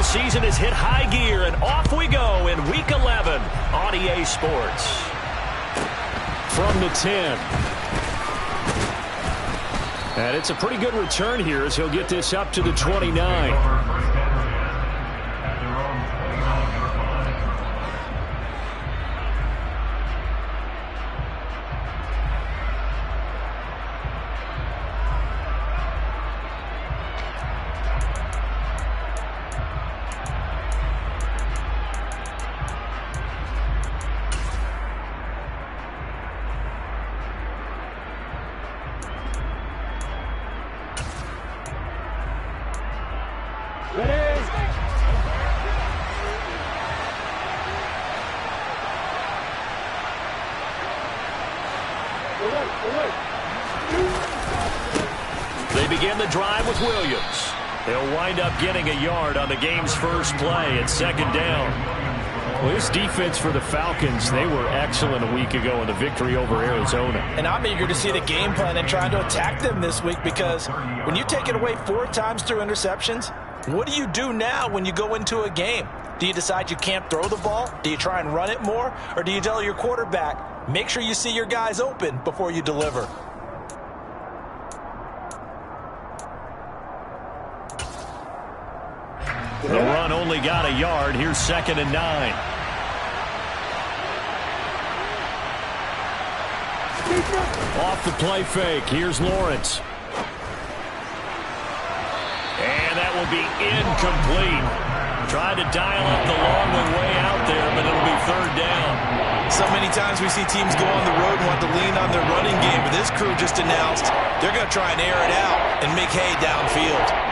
season has hit high gear, and off we go in Week 11 on EA Sports. From the 10. And it's a pretty good return here as he'll get this up to the 29. They begin the drive with Williams. They'll wind up getting a yard on the game's first play at second down. Well, this defense for the Falcons, they were excellent a week ago in the victory over Arizona. And I'm eager to see the game plan and trying to attack them this week, because when you take it away 4 times through interceptions, what do you do now when you go into a game? Do you decide you can't throw the ball? Do you try and run it more? Or do you tell your quarterback, make sure you see your guys open before you deliver? The run only got a yard. Here's 2nd and 9. Off the play fake. Here's Lawrence. And that will be incomplete. Tried to dial up the long way out there, but it'll be 3rd down. So many times we see teams go on the road and want to lean on their running game, but this crew just announced they're going to try and air it out and make hay downfield.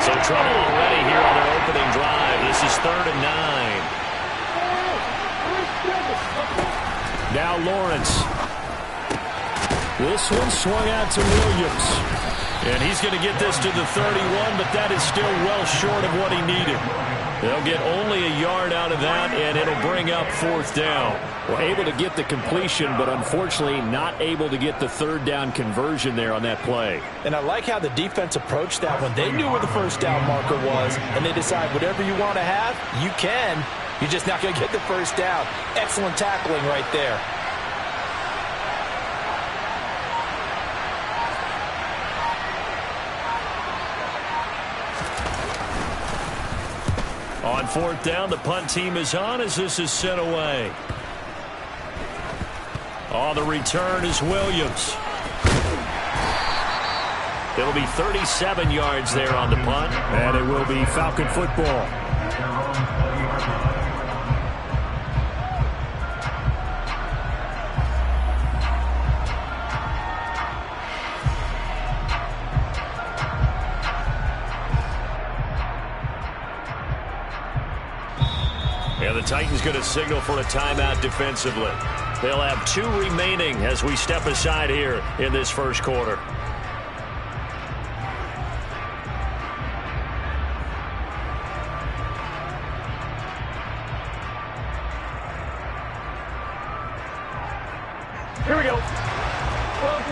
So trouble already here on their opening drive. This is 3rd and 9. Now Lawrence. This one swung out to Williams. And he's going to get this to the 31, but that is still well short of what he needed. They'll get only a yard out of that, and it'll bring up 4th down. Well, able to get the completion, but unfortunately not able to get the 3rd down conversion there on that play. And I like how the defense approached that one. They knew where the 1st down marker was, and they decide whatever you want to have, you can. You're just not going to get the 1st down. Excellent tackling right there. On 4th down, the punt team is on as this is sent away. On the return is Williams. It'll be 37 yards there on the punt. And it will be Falcon football. And the Titans going to signal for a timeout defensively. They'll have 2 remaining as we step aside here in this first quarter. Here we go. Whoa.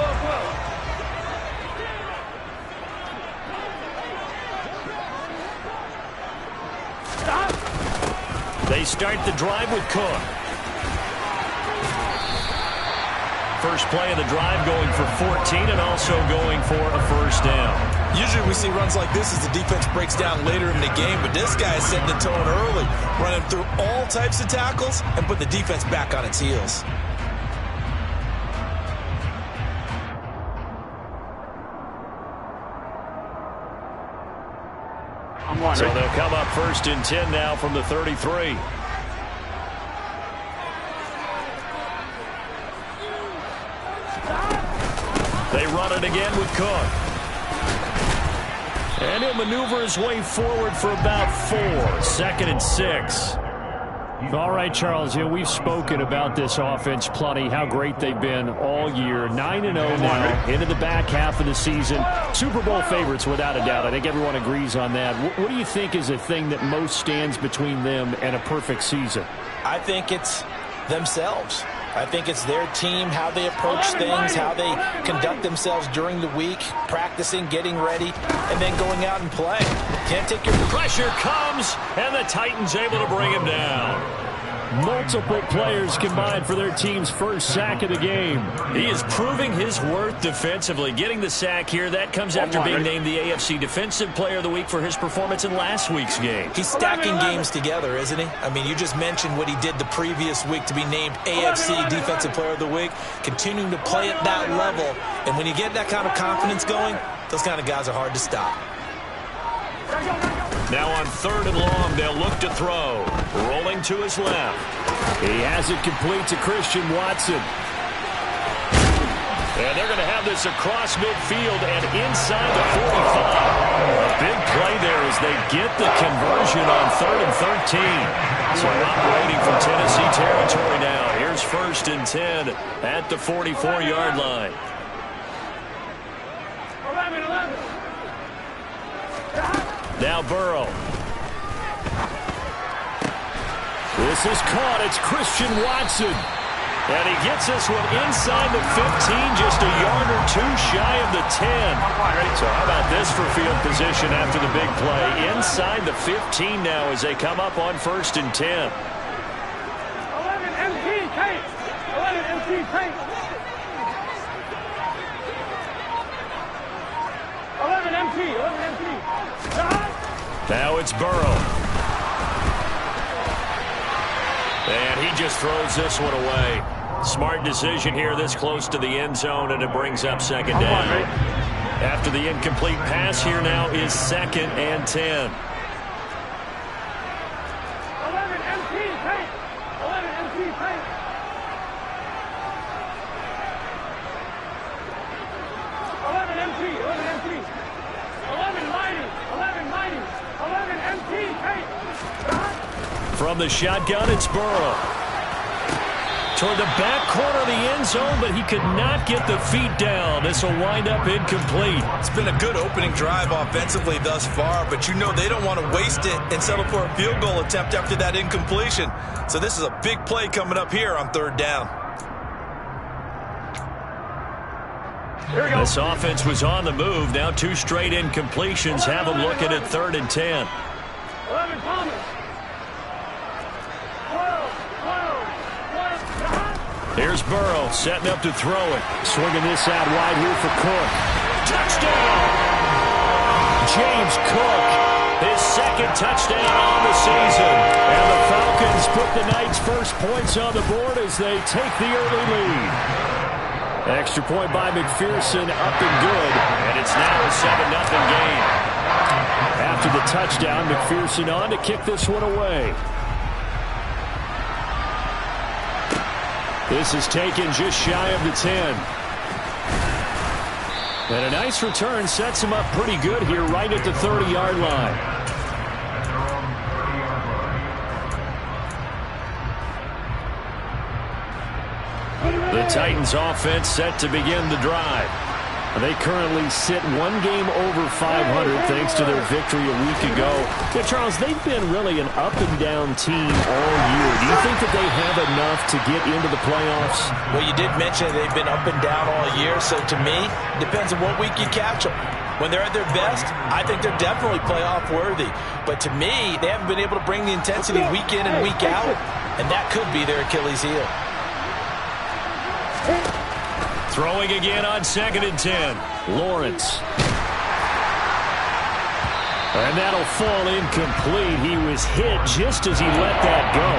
They start the drive with Cook. First play of the drive going for 14 and also going for a 1st down. Usually we see runs like this as the defense breaks down later in the game, but this guy is setting the tone early, running through all types of tackles and putting the defense back on its heels. So they'll come up 1st and 10 now from the 33. They run it again with Cook. And he'll maneuver his way forward for about 4. 2nd and 6. All right, Charles, we've spoken about this offense plenty, how great they've been all year. 9-0 now, into the back half of the season. Super Bowl favorites, without a doubt. I think everyone agrees on that. What do you think is the thing that most stands between them and a perfect season? I think it's themselves. I think it's their team, how they approach things, how they conduct themselves during the week, practicing, getting ready, and then going out and playing. Can't take your pressure comes, and the Titans able to bring him down. Multiple players combined for their team's first sack of the game. He is proving his worth defensively. Getting the sack here, that comes after being named the AFC Defensive Player of the Week for his performance in last week's game. He's stacking games together, isn't he? I mean, you just mentioned what he did the previous week to be named AFC Defensive Player of the Week, continuing to play at that level. And when you get that kind of confidence going, those kind of guys are hard to stop. Now on 3rd and long, they'll look to throw. Rolling to his left. He has it complete to Christian Watson. And they're going to have this across midfield and inside the 45. A big play there as they get the conversion on 3rd and 13. So operating from Tennessee territory now. Here's 1st and 10 at the 44-yard line. 11. Now Burrow. This is caught. It's Christian Watson. And he gets this one inside the 15, just a yard or two shy of the 10. So how about this for field position after the big play? Inside the 15 now as they come up on 1st and 10. 11 MT tape. 11 MT tape. 11 MT. 11 MT. Now it's Burrow. And he just throws this one away. Smart decision here this close to the end zone, and it brings up 2nd down. After the incomplete pass, here now is 2nd and 10. 11 MT tape. 11 MT tape. 11 MT. 11 MT. 11 mighty. 11 mighty. 11 MT tape. From the shotgun, it's Burrow. Toward the back corner of the end zone, but he could not get the feet down. This will wind up incomplete. It's been a good opening drive offensively thus far, but you know they don't want to waste it and settle for a field goal attempt after that incompletion. So this is a big play coming up here on 3rd down. This offense was on the move. Now 2 straight incompletions have them looking at 3rd and 10. 11 Thomas. 12. Here's Burrow setting up to throw it. Swinging this out wide here for Cook. Touchdown! James Cook. His 2nd touchdown on the season. And the Falcons put the Knights' first points on the board as they take the early lead. Extra point by McPherson, up and good. And it's now a 7-0 game. After the touchdown, McPherson on to kick this one away. This is taken just shy of the 10. And a nice return sets him up pretty good here right at the 30-yard line. The Titans offense set to begin the drive. They currently sit 1 game over 500 thanks to their victory a week ago. Yeah, Charles, they've been really an up-and-down team all year. Do you think that they have enough to get into the playoffs? Well, you did mention they've been up and down all year, so to me, it depends on what week you catch them. When they're at their best, I think they're definitely playoff worthy. But to me, they haven't been able to bring the intensity week in and week out, and that could be their Achilles heel. Throwing again on 2nd and 10. Lawrence. And that'll fall incomplete. He was hit just as he let that go.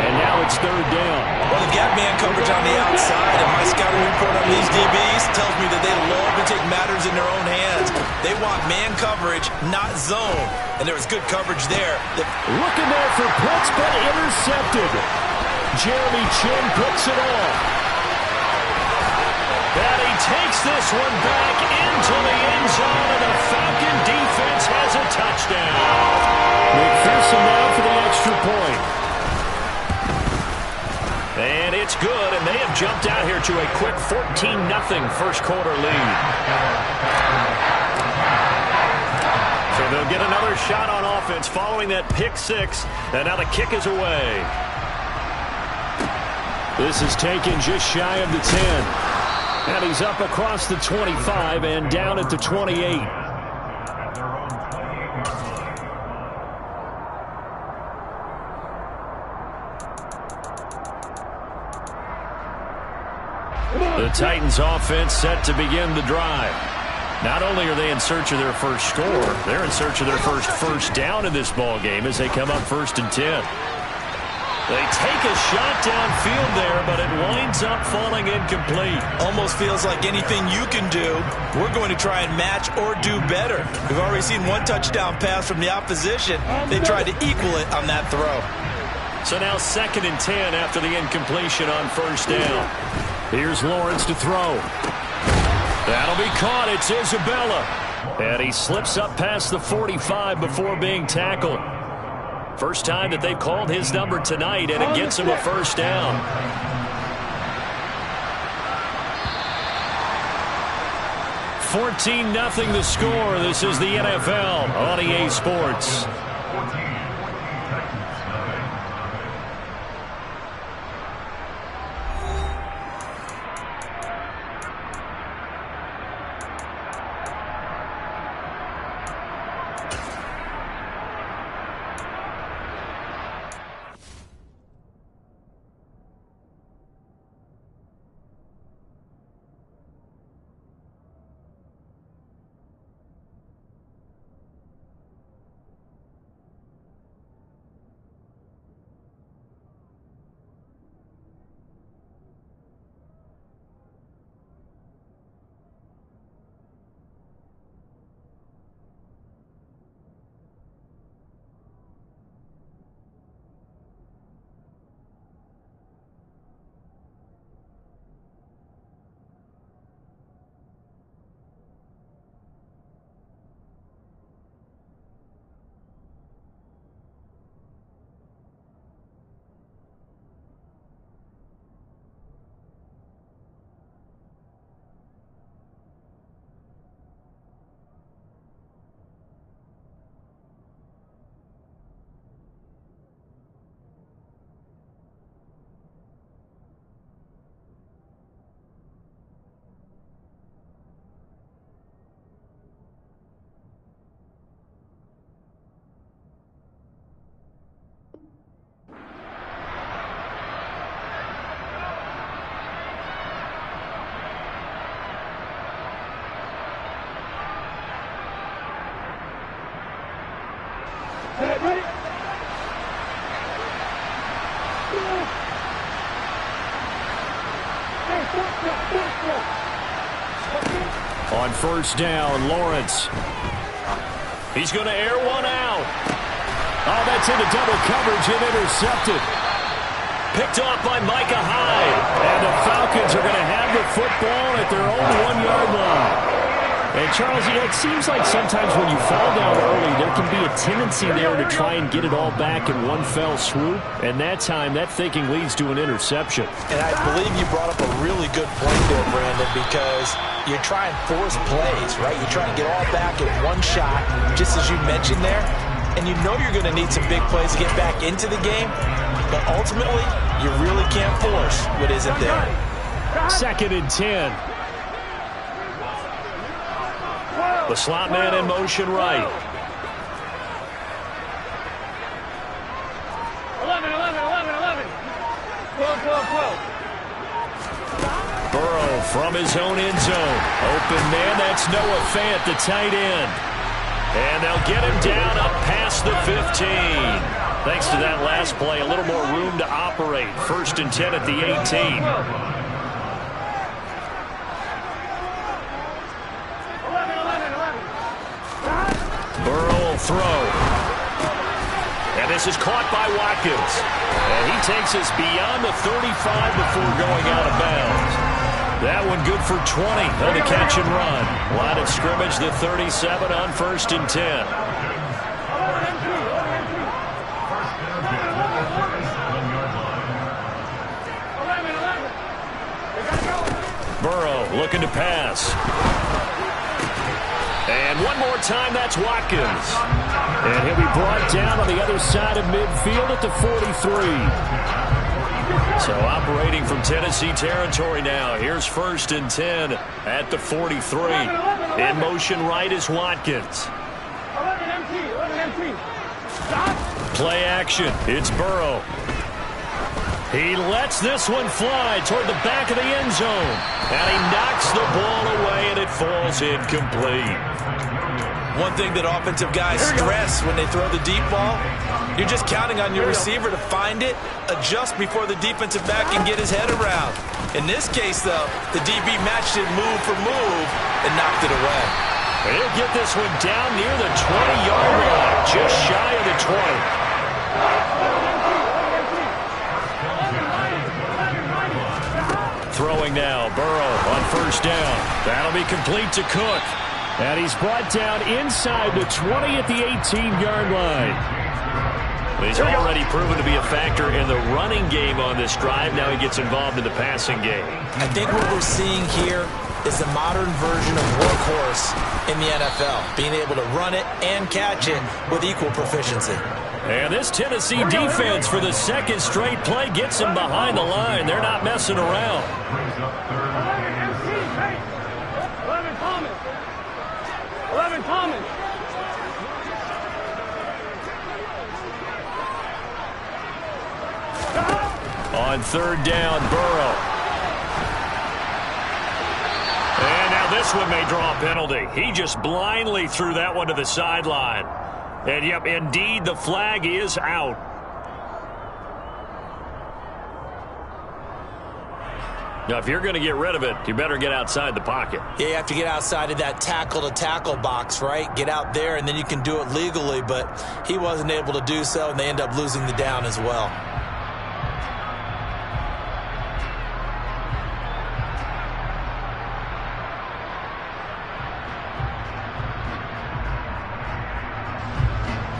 And now it's 3rd down. Well, they've got man coverage on the outside, and my scouting report on these DBs tells me that they love to take matters in their own hands. They want man coverage, not zone. And there was good coverage there. Looking there for Pitts, but intercepted. Jeremy Chin picks it off. And he takes this one back into the end zone, and the Falcon defense has a touchdown. McPherson now for the extra point. And it's good, and they have jumped out here to a quick 14-0 first quarter lead. So they'll get another shot on offense following that pick 6, and now the kick is away. This is taken just shy of the 10. And he's up across the 25 and down at the 28. The Titans offense set to begin the drive. Not only are they in search of their first score, they're in search of their first down in this ball game as they come up 1st and 10. They take a shot downfield there, but it winds up falling incomplete. Almost feels like anything you can do, we're going to try and match or do better. We've already seen one touchdown pass from the opposition. They tried to equal it on that throw. So now 2nd and 10 after the incompletion on 1st down. Here's Lawrence to throw. That'll be caught. It's Isabella. And he slips up past the 45 before being tackled. First time that they've called his number tonight, and it gets him a 1st down. $14-0 the score. This is the NFL on EA Sports. On 1st down, Lawrence. He's going to air one out. Oh, that's into double coverage and intercepted. Picked off by Micah Hyde. And the Falcons are going to have the football at their own 1-yard line. And, Charles, you know, it seems like sometimes when you fall down early, there can be a tendency there to try and get it all back in one fell swoop. And that time, that thinking leads to an interception. And I believe you brought up a really good point there, Brandon, because you try and force plays, right? You try and get all back in one shot, just as you mentioned there. And you know you're going to need some big plays to get back into the game. But ultimately, you really can't force what isn't there. 2nd and 10. The slot man in motion right. 11, 12. Burrow from his own end zone. Open man, that's Noah Fant, the tight end. And they'll get him down up past the 15. Thanks to that last play, a little more room to operate. 1st and 10 at the 18. Throw. And this is caught by Watkins. And he takes us beyond the 35 before going out of bounds. That one good for 20 on the catch and run. Line of scrimmage, the 37 on 1st and 10. Burrow looking to pass. And one more time, that's Watkins. And he'll be brought down on the other side of midfield at the 43. So operating from Tennessee territory now. Here's 1st and 10 at the 43. In motion right is Watkins. 11 empty. Stop. Play action. It's Burrow. He lets this one fly toward the back of the end zone. And he knocks the ball away, and it falls incomplete. One thing that offensive guys stress when they throw the deep ball, you're just counting on your receiver to find it, adjust before the defensive back can get his head around. In this case, though, the DB matched it move for move and knocked it away. He'll get this one down near the 20-yard line, just shy of the 20. Throwing now, Burrow on 1st down. That'll be complete to Cook. And he's brought down inside the 20 at the 18-yard line. He's already proven to be a factor in the running game on this drive. Now he gets involved in the passing game. I think what we're seeing here is the modern version of workhorse in the NFL, being able to run it and catch it with equal proficiency. And this Tennessee defense for the 2nd straight play gets him behind the line. They're not messing around. 11 Thomas. On 3rd down, Burrow. And now this one may draw a penalty. He just blindly threw that one to the sideline. And, yep, indeed, the flag is out. Now, if you're going to get rid of it, you better get outside the pocket. Yeah, you have to get outside of that tackle-to-tackle box, right? Get out there, and then you can do it legally, but he wasn't able to do so, and they end up losing the down as well.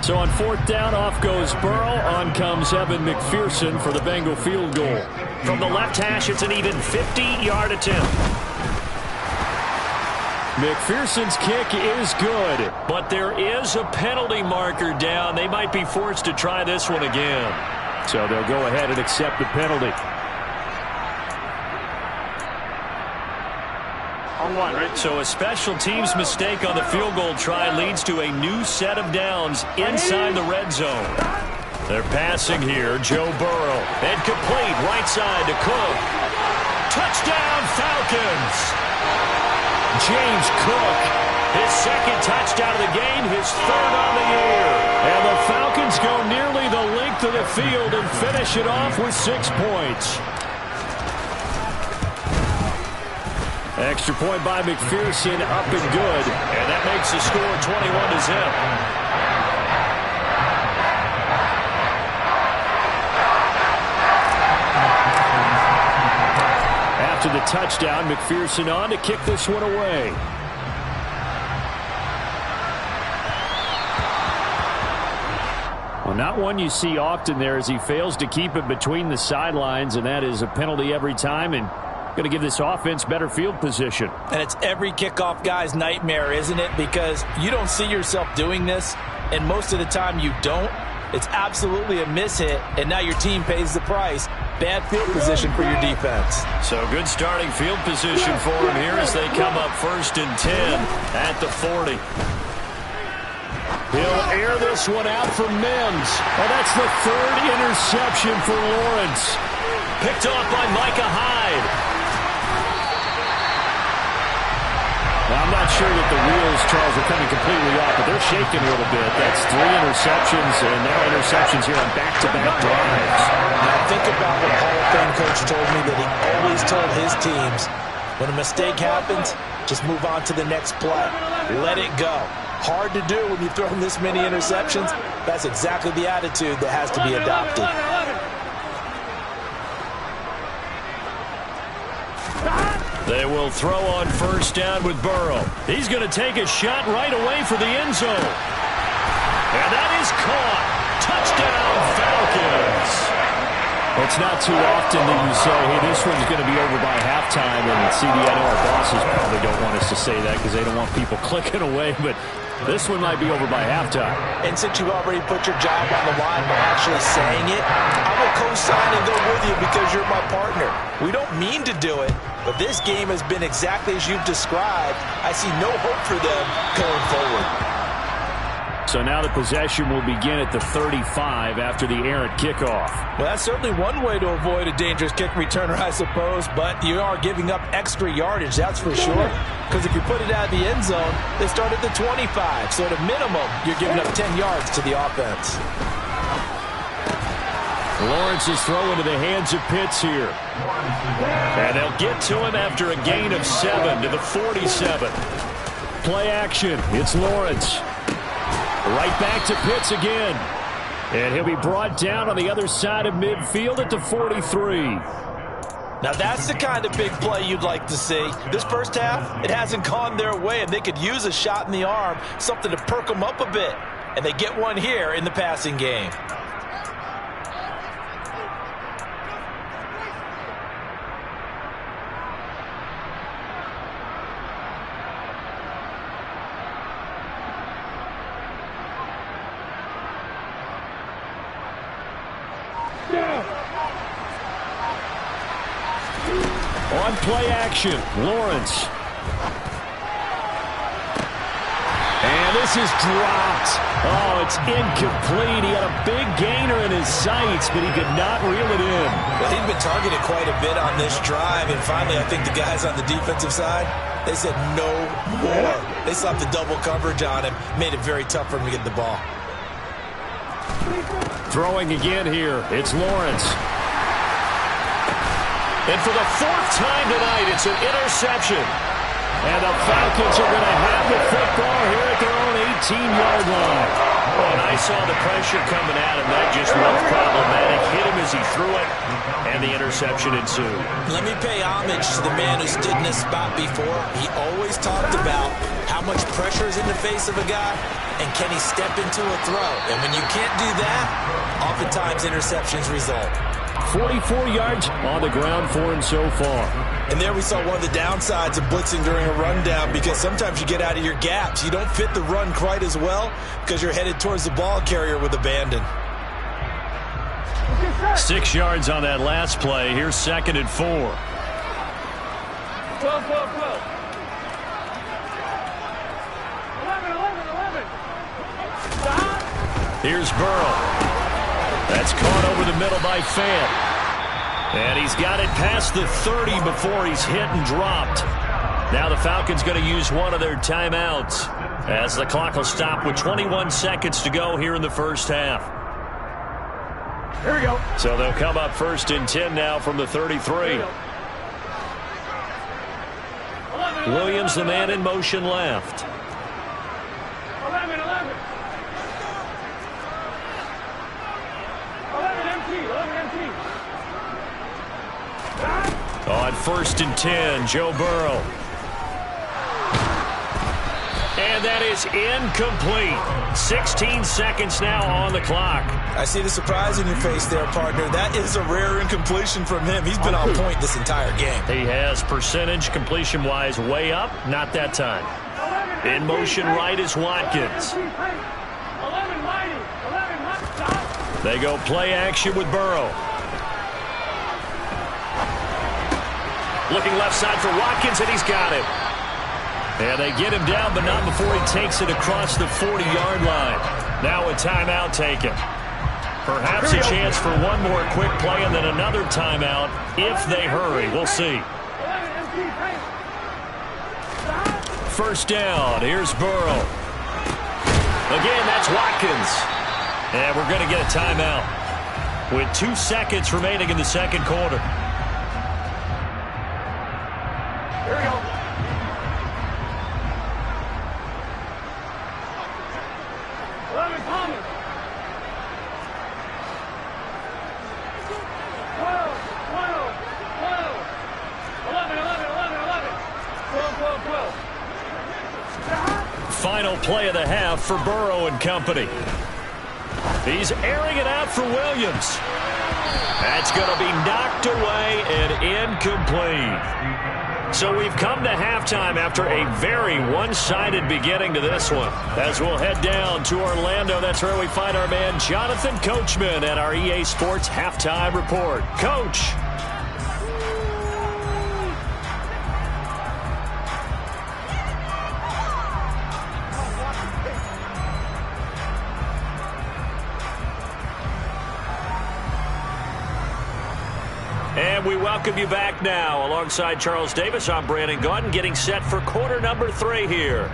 So on 4th down, off goes Burrow. On comes Evan McPherson for the Bengal field goal. From the left hash, it's an even 50-yard attempt. McPherson's kick is good. But there is a penalty marker down. They might be forced to try this one again. So they'll go ahead and accept the penalty. So a special teams mistake on the field goal try leads to a new set of downs inside the red zone. They're passing here. Joe Burrow. And complete right side to Cook. Touchdown Falcons. James Cook. His 2nd touchdown of the game. His 3rd on the year. And the Falcons go nearly the length of the field and finish it off with 6 points. Extra point by McPherson, up and good. And that makes the score 21-0. After the touchdown, McPherson on to kick this one away. Well, not one you see often there as he fails to keep it between the sidelines, and that is a penalty every time, and going to give this offense better field position. And it's every kickoff guy's nightmare, isn't it? Because you don't see yourself doing this, and most of the time you don't. It's absolutely a mishit, and now your team pays the price. Bad field position for your defense. So good starting field position for him here as they come up 1st and 10 at the 40. He'll air this one out for Mims. Oh, that's the 3rd interception for Lawrence. Picked off by Micah Hyde. Now, I'm not sure that the wheels, Charles, are coming completely off, but they're shaking a little bit. That's 3 interceptions, and now interceptions here on back-to-back drives. Now, think about what Hall of Fame coach told me that he always told his teams, when a mistake happens, just move on to the next play. Let it go. Hard to do when you throw this many interceptions. That's exactly the attitude that has to be adopted. They will throw on 1st down with Burrow. He's going to take a shot right away for the end zone. And that is caught. Touchdown, Falcons. It's not too often that you say, hey, this one's going to be over by halftime. And CD, I know our bosses probably don't want us to say that because they don't want people clicking away, but this one might be over by halftime. And since you already put your job on the line by actually saying it, I will co-sign and go with you because you're my partner. We don't mean to do it, but this game has been exactly as you've described. I see no hope for them going forward. So now the possession will begin at the 35 after the errant kickoff. Well, that's certainly one way to avoid a dangerous kick returner, I suppose, but you are giving up extra yardage, that's for sure. Because if you put it out of the end zone, they start at the 25. So at a minimum, you're giving up 10 yards to the offense. Lawrence is throwing to the hands of Pitts here. And they'll get to him after a gain of 7 to the 47. Play action. It's Lawrence. Right back to Pitts again. And he'll be brought down on the other side of midfield at the 43. Now that's the kind of big play you'd like to see. This first half, it hasn't gone their way, and they could use a shot in the arm, something to perk them up a bit. And they get one here in the passing game. On play action, Lawrence. And this is dropped. Oh, it's incomplete. He had a big gainer in his sights, but he could not reel it in. Well, he'd been targeted quite a bit on this drive, and finally I think the guys on the defensive side, they said no more. They slapped the double coverage on him, made it very tough for him to get the ball. Throwing again here, it's Lawrence. And for the 4th time tonight, it's an interception. And the Falcons are going to have the football here at their own 18-yard line. Oh, and I saw the pressure coming at him. That just looked problematic. Hit him as he threw it, and the interception ensued. Let me pay homage to the man who stood in this spot before. He always talked about how much pressure is in the face of a guy, and can he step into a throw. And when you can't do that, oftentimes interceptions result. 44 yards on the ground for him so far. And there we saw one of the downsides of blitzing during a rundown, because sometimes you get out of your gaps. You don't fit the run quite as well because you're headed towards the ball carrier with abandon. 6 yards on that last play. Here's 2nd and 4. 12. Here's Burrow. That's caught over the middle by Fant. And he's got it past the 30 before he's hit and dropped. Now the Falcons going to use one of their timeouts as the clock will stop with 21 seconds to go here in the first half. Here we go. So they'll come up 1st and 10 now from the 33. Williams, the man in motion left. 11. 11 empty. On 1st and 10, Joe Burrow. And that is incomplete. 16 seconds now on the clock. I see the surprise in your face there, partner. That is a rare incompletion from him. He's been on point this entire game. He has percentage completion-wise way up. Not that time. In motion right is Watkins. 11 mighty. They go play action with Burrow. Looking left side for Watkins, and he's got it. And they get him down, but not before he takes it across the 40-yard line. Now a timeout taken. Perhaps a chance for one more quick play and then another timeout if they hurry. We'll see. 1st down. Here's Burrow. Again, that's Watkins. And we're going to get a timeout with 2 seconds remaining in the 2nd quarter. Here we go. 11 Thomas. 12. 12. Final play of the half for Burrow and company. He's airing it out for Williams. That's going to be knocked away and incomplete. So we've come to halftime after a very one-sided beginning to this one. As we'll head down to Orlando, that's where we find our man Jonathan Coachman at our EA Sports Halftime Report. Coach. And we welcome you back now. Alongside Charles Davis, I'm Brandon Gaudin, getting set for quarter number 3 here.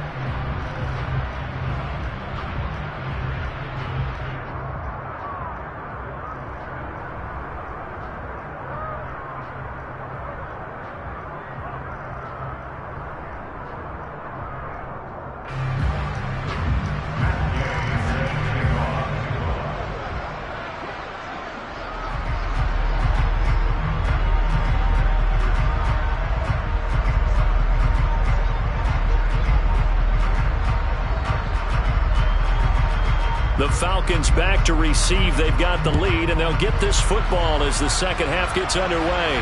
The Falcons back to receive. They've got the lead, and they'll get this football as the second half gets underway.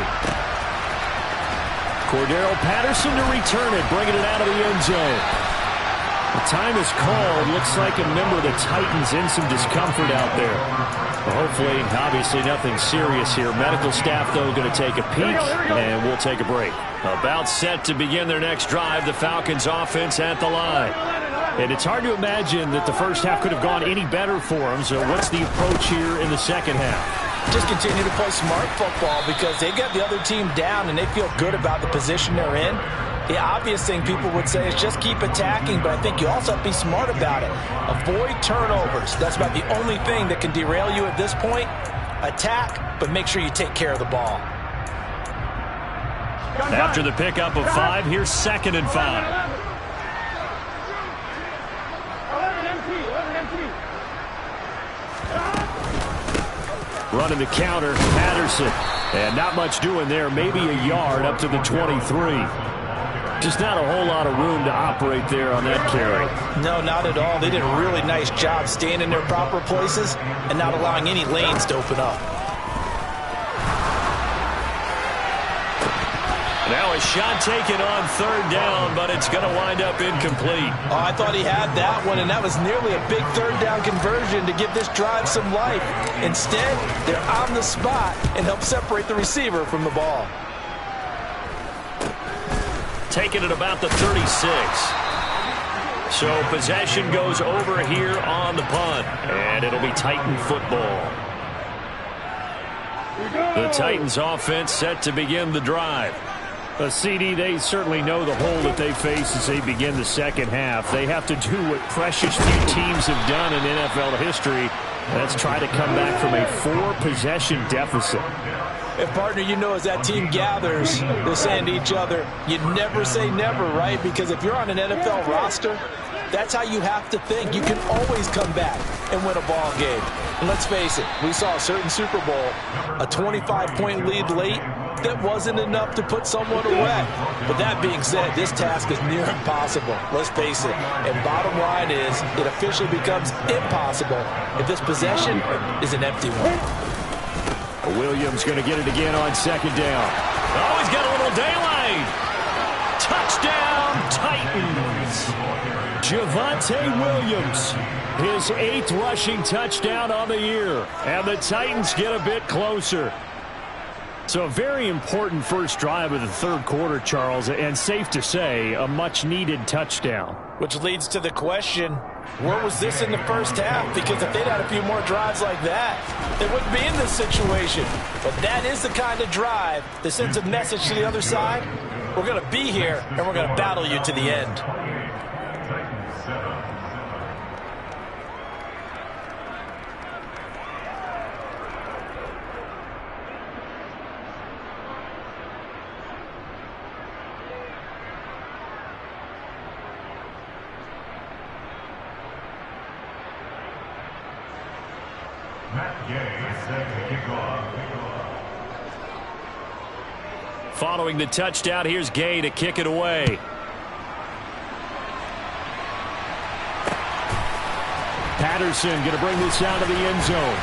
Cordero Patterson to return it, bringing it out of the end zone. The time is called. Looks like a member of the Titans in some discomfort out there. Well, hopefully, obviously nothing serious here. Medical staff, though, going to take a peek, and we'll take a break. About set to begin their next drive, the Falcons offense at the line. And it's hard to imagine that the first half could have gone any better for them. So what's the approach here in the second half? Just continue to play smart football because they got the other team down and they feel good about the position they're in. The obvious thing people would say is just keep attacking, but I think you also have to be smart about it. Avoid turnovers. That's about the only thing that can derail you at this point. Attack, but make sure you take care of the ball. After the pickup of 5, here's 2nd and 5. Running the counter, Patterson. And not much doing there. Maybe a yard up to the 23. Just not a whole lot of room to operate there on that carry. No, not at all. They did a really nice job staying in their proper places and not allowing any lanes to open up. Now a shot taken on 3rd down, but it's going to wind up incomplete. Oh, I thought he had that one, and that was nearly a big 3rd down conversion to give this drive some life. Instead, they're on the spot and help separate the receiver from the ball. Taken at about the 36. So possession goes over here on the punt, and it'll be Titan football. The Titans offense set to begin the drive. CD, they certainly know the hole that they face as they begin the second half. They have to do what precious few teams have done in NFL history. That's try to come back from a 4-possession deficit. And, partner, you know as that team gathers, they're saying to each other, you never say never, right? Because if you're on an NFL roster, that's how you have to think. You can always come back and win a ball game. And let's face it, we saw a certain Super Bowl, a 25-point lead late, that wasn't enough to put someone away. But that being said, this task is near impossible. Let's face it. And bottom line is, it officially becomes impossible if this possession is an empty one. Williams going to get it again on 2nd down. Oh, he's got a little daylight. Touchdown, Titans. Javonte Williams, his 8th rushing touchdown on the year. And the Titans get a bit closer. So a very important first drive of the 3rd quarter, Charles, and safe to say, a much-needed touchdown. Which leads to the question, where was this in the first half? Because if they'd had a few more drives like that, they wouldn't be in this situation. But that is the kind of drive that sends a message to the other side. We're going to be here, and we're going to battle you to the end. Following the touchdown, here's Gay to kick it away. Patterson going to bring this out of the end zone.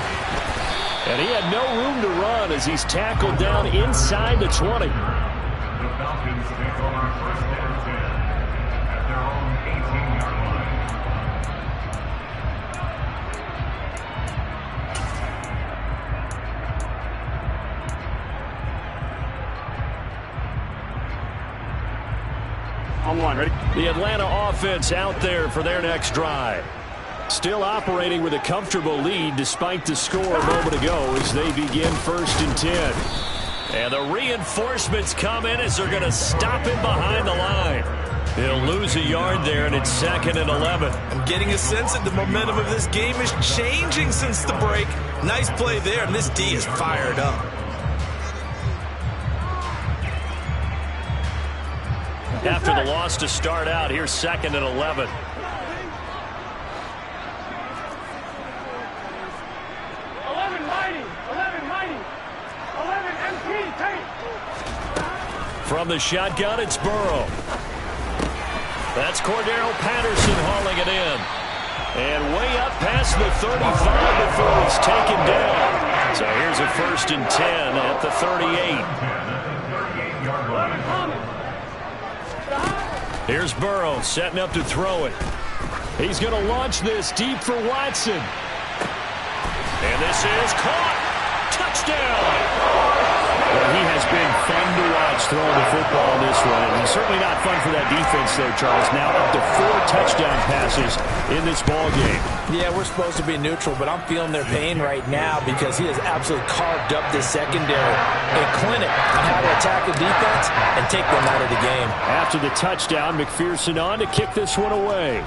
And he had no room to run as he's tackled down inside the 20. The Falcons take over first and 10 at their own 18-yard line. On one, ready? The Atlanta offense out there for their next drive. Still operating with a comfortable lead despite the score a moment ago as they begin 1st and 10. And the reinforcements come in as they're going to stop him behind the line. He'll lose a yard there, and it's 2nd and 11. I'm getting a sense that the momentum of this game is changing since the break. Nice play there, and this D is fired up. After the loss to start out, here's 2nd and 11. From the shotgun, it's Burrow. That's Cordero Patterson hauling it in. And way up past the 35 before he's taken down. So here's a 1st and 10 at the 38. Here's Burrow setting up to throw it. He's going to launch this deep for Watson. And this is caught. Touchdown. Well, he has been fun to watch throwing the football in this one. And he's certainly not fun for that defense there, Charles. Now up to 4 touchdown passes in this ball game. Yeah, we're supposed to be neutral, but I'm feeling their pain right now because he has absolutely carved up this secondary. A clinic on how to attack the defense and take them out of the game. After the touchdown, McPherson on to kick this one away.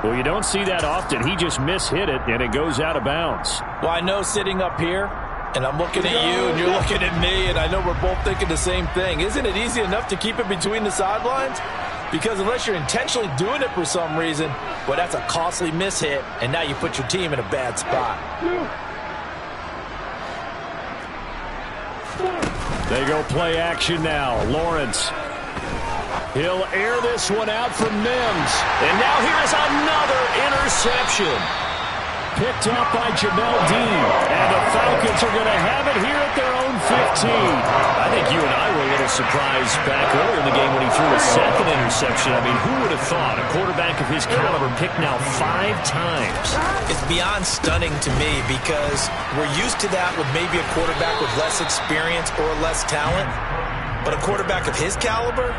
Well, you don't see that often. He just mishit it, and it goes out of bounds. Well, I know sitting up here, and I'm looking at you, and you're looking at me, and I know we're both thinking the same thing. Isn't it easy enough to keep it between the sidelines? Because unless you're intentionally doing it for some reason, well, that's a costly mishit, and now you put your team in a bad spot. They go play action now. Lawrence. He'll air this one out from Mims. And now here's another interception. Picked up by Jamel Dean. And the Falcons are going to have it here at their own 15. I think you and I were a little surprised back earlier in the game when he threw a 2nd interception. I mean, who would have thought a quarterback of his caliber picked now 5 times? It's beyond stunning to me because we're used to that with maybe a quarterback with less experience or less talent. But a quarterback of his caliber,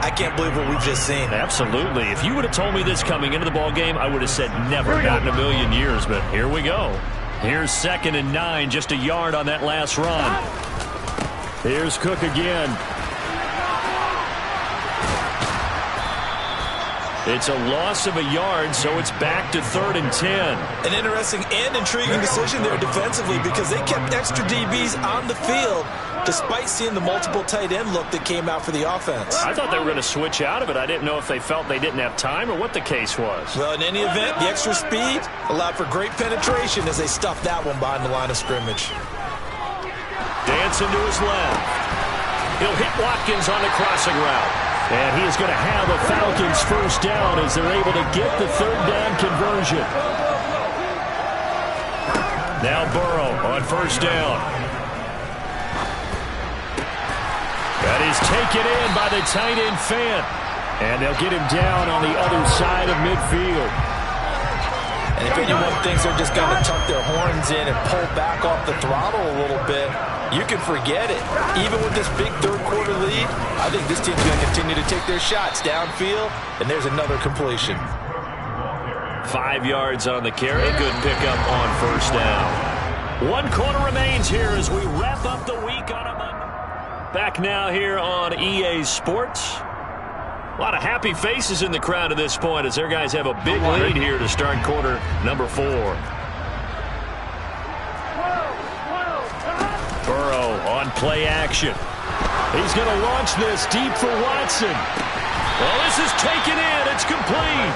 I can't believe what we've just seen. Absolutely. If you would have told me this coming into the ball game, I would have said never, not in a million years. But here we go. Here's 2nd and 9, just a yard on that last run. Here's Cook again. It's a loss of a yard, so it's back to 3rd and 10. An interesting and intriguing decision there defensively because they kept extra DBs on the field despite seeing the multiple tight end look that came out for the offense. I thought they were going to switch out of it. I didn't know if they felt they didn't have time or what the case was. Well, in any event, the extra speed allowed for great penetration as they stuffed that one behind the line of scrimmage. Dancing to his left. He'll hit Watkins on the crossing route. And he is going to have a Falcons 1st down as they're able to get the 3rd down conversion. Now Burrow on 1st down. That is taken in by the tight end Fant. And they'll get him down on the other side of midfield. And if anyone thinks they're just going to tuck their horns in and pull back off the throttle a little bit, you can forget it. Even with this big 3rd quarter lead, I think this team's going to continue to take their shots downfield, and there's another completion. 5 yards on the carry. Good pickup on 1st down. 1 quarter remains here as we wrap up the week on a Monday. Back now here on EA Sports. A lot of happy faces in the crowd at this point as their guys have a big lead here to start quarter number 4. Burrow on play action. He's going to launch this deep for Watson. Well, this is taken in. It's complete.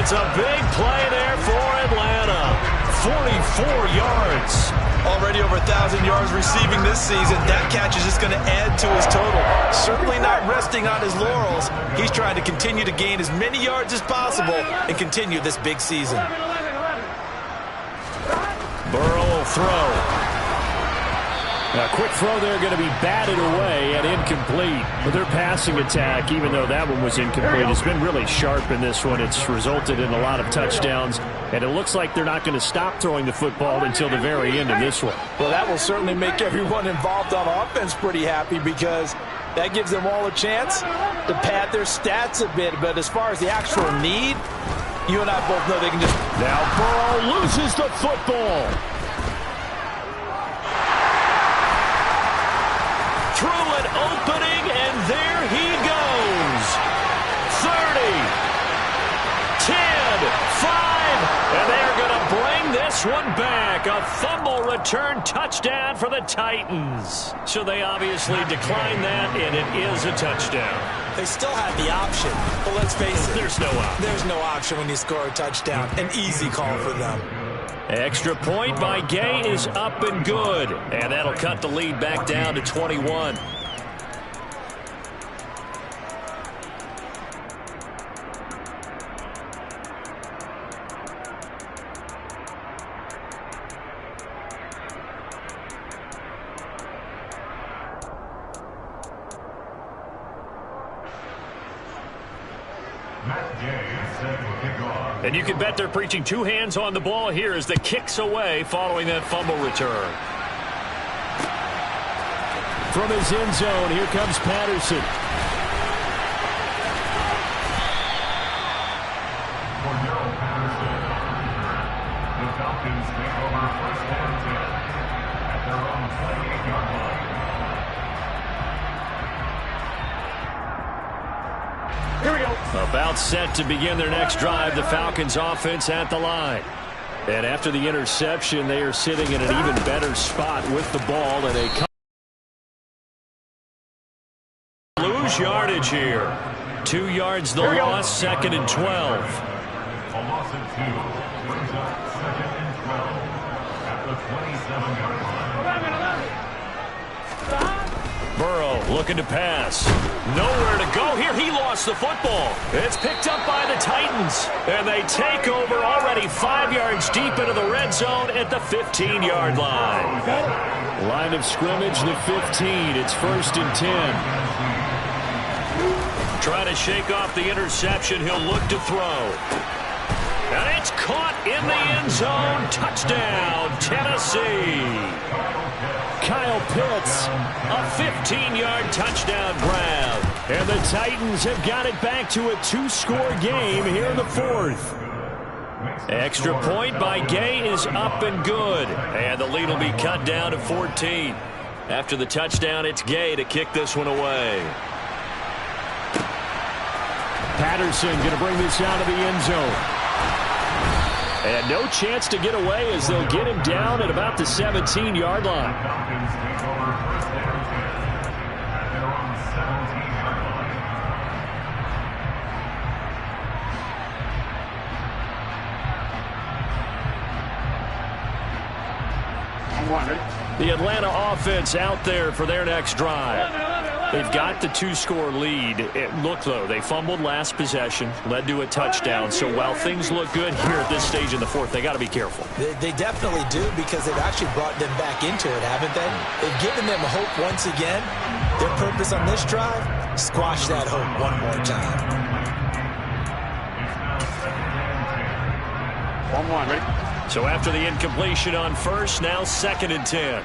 It's a big play there for Atlanta. 44 yards. Already over 1,000 yards receiving this season. That catch is just going to add to his total. Certainly not resting on his laurels. He's trying to continue to gain as many yards as possible and continue this big season. Burrow will throw. A quick throw there, going to be batted away and incomplete. But their passing attack, even though that one was incomplete, has been really sharp in this one. It's resulted in a lot of touchdowns, and it looks like they're not going to stop throwing the football until the very end of this one. Well, that will certainly make everyone involved on offense pretty happy, because that gives them all a chance to pad their stats a bit. But as far as the actual need, you and I both know they can just... Now Burrow loses the football. Through an opening, and there he goes. 30, 10, 5, and they're going to bring this one back. A fumble return touchdown for the Titans. So they obviously declined that, and it is a touchdown. They still have the option, but let's face it. There's no option. There's no option when you score a touchdown. An easy call for them. Extra point by Gay is up and good. And that'll cut the lead back down to 21. And you can bet they're preaching two hands on the ball here as the kick's away following that fumble return. From his end zone, here comes Patterson. The Falcons take over first and 10 at their own 28-yard line. Here we go. About set to begin their next drive, the Falcons offense at the line. And after the interception, they are sitting in an even better spot with the ball, and they lose yardage here. 2 yards the loss, 2nd and 12. A loss of 2 brings up 2nd and 12 at the 27-yard line. 11. Burrow looking to pass. Nowhere to go here. He lost the football. It's picked up by the Titans. And they take over already 5 yards deep into the red zone at the 15-yard line. Line of scrimmage, the 15. It's 1st and 10. Trying to shake off the interception. He'll look to throw. And it's caught in the end zone. Touchdown, Tennessee. Kyle Pitts. A 15-yard touchdown grab. And the Titans have got it back to a 2-score game here in the 4th. Extra point by Gay is up and good. And the lead will be cut down to 14. After the touchdown, it's Gay to kick this one away. Patterson going to bring this out of the end zone. And no chance to get away as they'll get him down at about the 17-yard line. Falcons take over first and 10 at their own 17-yard line. The Atlanta offense out there for their next drive. They've got the 2-score lead. Look, though, they fumbled last possession, led to a touchdown. So while things look good here at this stage in the 4th, they got to be careful. They definitely do, because they've actually brought them back into it, haven't they? They've given them hope once again. Their purpose on this drive, squash that hope one more time. It's now 2nd and 10. 1-1, ready? So after the incompletion on 1st, now 2nd and 10.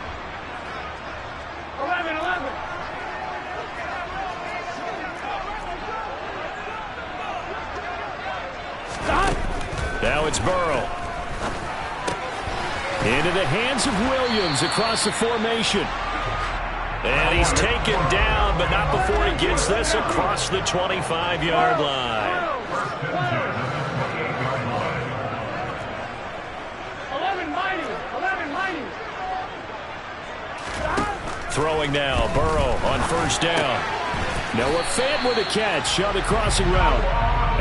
11. Now it's Burrow. Into the hands of Williams across the formation. And he's taken down, but not before he gets this across the 25-yard line. 11. Throwing now, Burrow on 1st down. Noah Fant with a catch on the crossing route.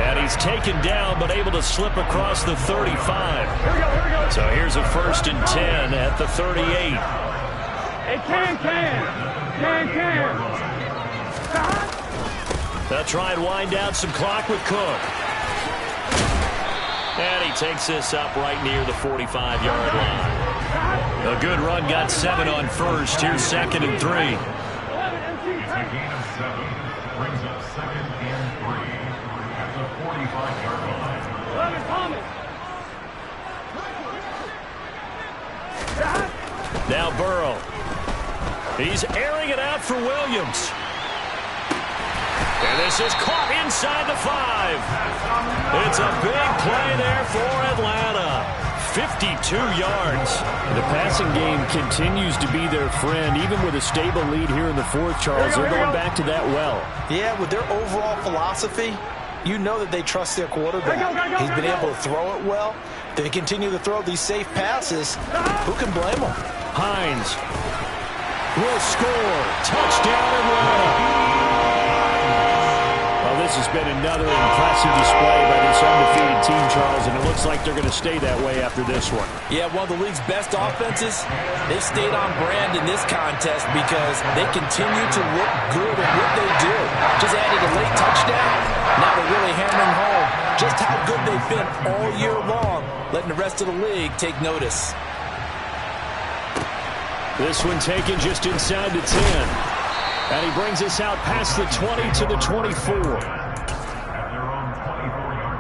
And he's taken down, but able to slip across the 35. So here's a 1st and 10 at the 38. Hey, can. They'll try and wind down some clock with Cook. And he takes this up right near the 45-yard line. A good run, got 7 on first. Here's 2nd and 3. It's a gain of 7. Brings up 2nd and 3 at the 45-yard line. 11 Thomas. Now Burrow. He's airing it out for Williams. And this is caught inside the 5. It's a big play there for Atlanta. 52 yards. The passing game continues to be their friend, even with a stable lead here in the 4th, Charles. They're going back to that well. Yeah, with their overall philosophy, you know that they trust their quarterback. He's been able to throw it well. They continue to throw these safe passes. Who can blame them? Hines will score. Touchdown, Atlanta. Well, this has been another impressive display by this undefeated team, Charles, and it looks like they're going to stay that way after this one. Yeah, one of the league's best offenses. They stayed on brand in this contest because they continue to look good at what they do. Just added a late touchdown. Now they're really hammering home just how good they've been all year long, letting the rest of the league take notice. This one taken just inside the 10. And he brings us out past the 20 to the 24. At their own 24-yard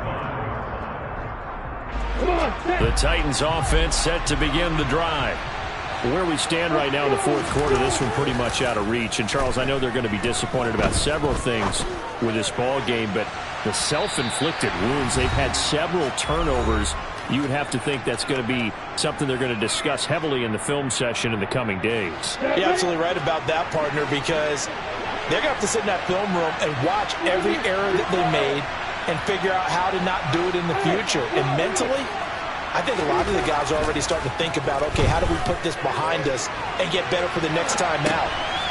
line. The Titans offense set to begin the drive. Where we stand right now in the 4th quarter, this one pretty much out of reach. And, Charles, I know they're going to be disappointed about several things with this ball game, but the self-inflicted wounds, they've had several turnovers. You would have to think that's going to be something they're going to discuss heavily in the film session in the coming days. You're absolutely right about that, partner, because they're going to have to sit in that film room and watch every error that they made and figure out how to not do it in the future. And mentally, I think a lot of the guys are already starting to think about, okay, how do we put this behind us and get better for the next time out?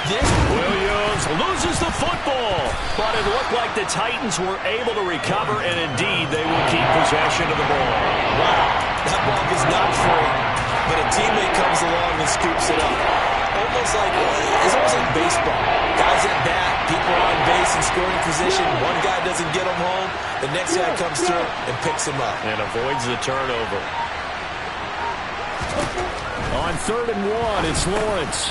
Williams loses the football, but it looked like the Titans were able to recover, and indeed they will keep possession of the ball. Wow, that ball is not free, but a teammate comes along and scoops it up. It's almost like baseball. Guys at bat, people are on base in scoring position. One guy doesn't get them home, the next guy comes through and picks him up. And avoids the turnover. On 3rd and 1, it's Lawrence.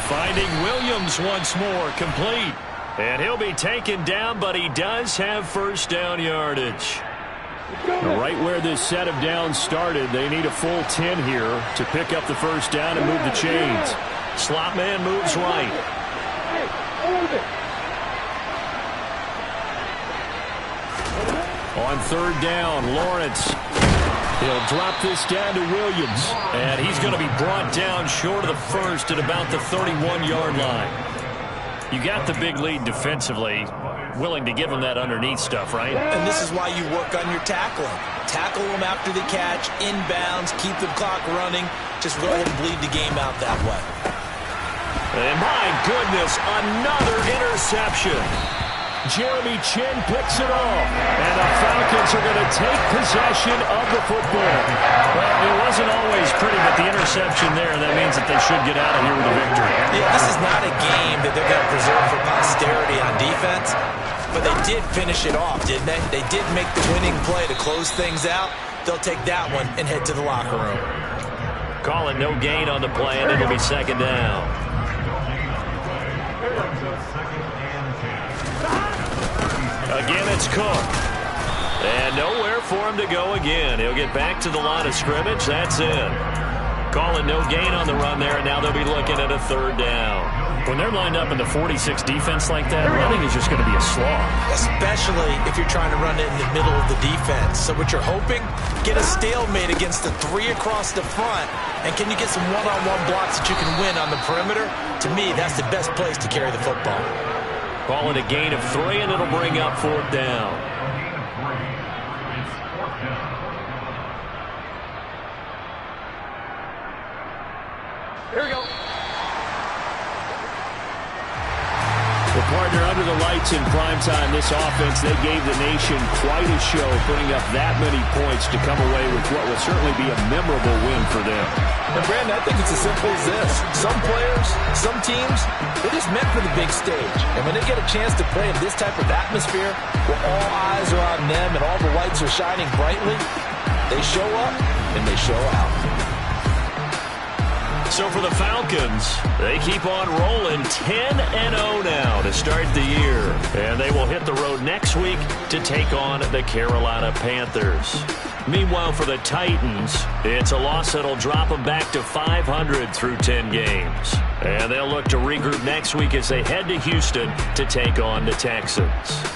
Finding Williams once more, complete. And he'll be taken down, but he does have 1st down yardage. Right where this set of downs started, they need a full 10 here to pick up the 1st down and move the chains. Slot man moves right. On 3rd down, Lawrence. He'll drop this down to Williams. And he's going to be brought down short of the 1st at about the 31-yard line. You got the big lead defensively. Willing to give them that underneath stuff, right? And this is why you work on your tackling. Tackle them after the catch, inbounds, keep the clock running. Just go ahead and bleed the game out that way. And my goodness, another interception. Jeremy Chin picks it off. And the Falcons are going to take possession of the football. Well, it wasn't always pretty, but the interception there, that means that they should get out of here with a victory. Yeah, this is not a game that they're going to preserve for posterity on defense, but they did finish it off, didn't they? They did make the winning play to close things out. They'll take that one and head to the locker room. Calling no gain on the play, and it'll be 2nd down. Again, it's Cook. And nowhere for him to go again. He'll get back to the line of scrimmage. That's it. Calling no gain on the run there, and now they'll be looking at a 3rd down. When they're lined up in the 46 defense like that, running is just going to be a slog. Especially if you're trying to run it in the middle of the defense. So what you're hoping, get a stalemate against the 3 across the front, and can you get some one-on-one blocks that you can win on the perimeter? To me, that's the best place to carry the football. Call it a gain of 3, and it'll bring up 4th down. Here we go. The partner, under the lights in primetime, this offense, they gave the nation quite a show, putting up that many points to come away with what will certainly be a memorable win for them. And Brandon, I think it's as simple as this. Some players, some teams, they're just meant for the big stage. And when they get a chance to play in this type of atmosphere, where all eyes are on them and all the lights are shining brightly, they show up and they show out. So for the Falcons, they keep on rolling 10-0 now to start the year. And they will hit the road next week to take on the Carolina Panthers. Meanwhile, for the Titans, it's a loss that'll drop them back to 500 through 10 games. And they'll look to regroup next week as they head to Houston to take on the Texans.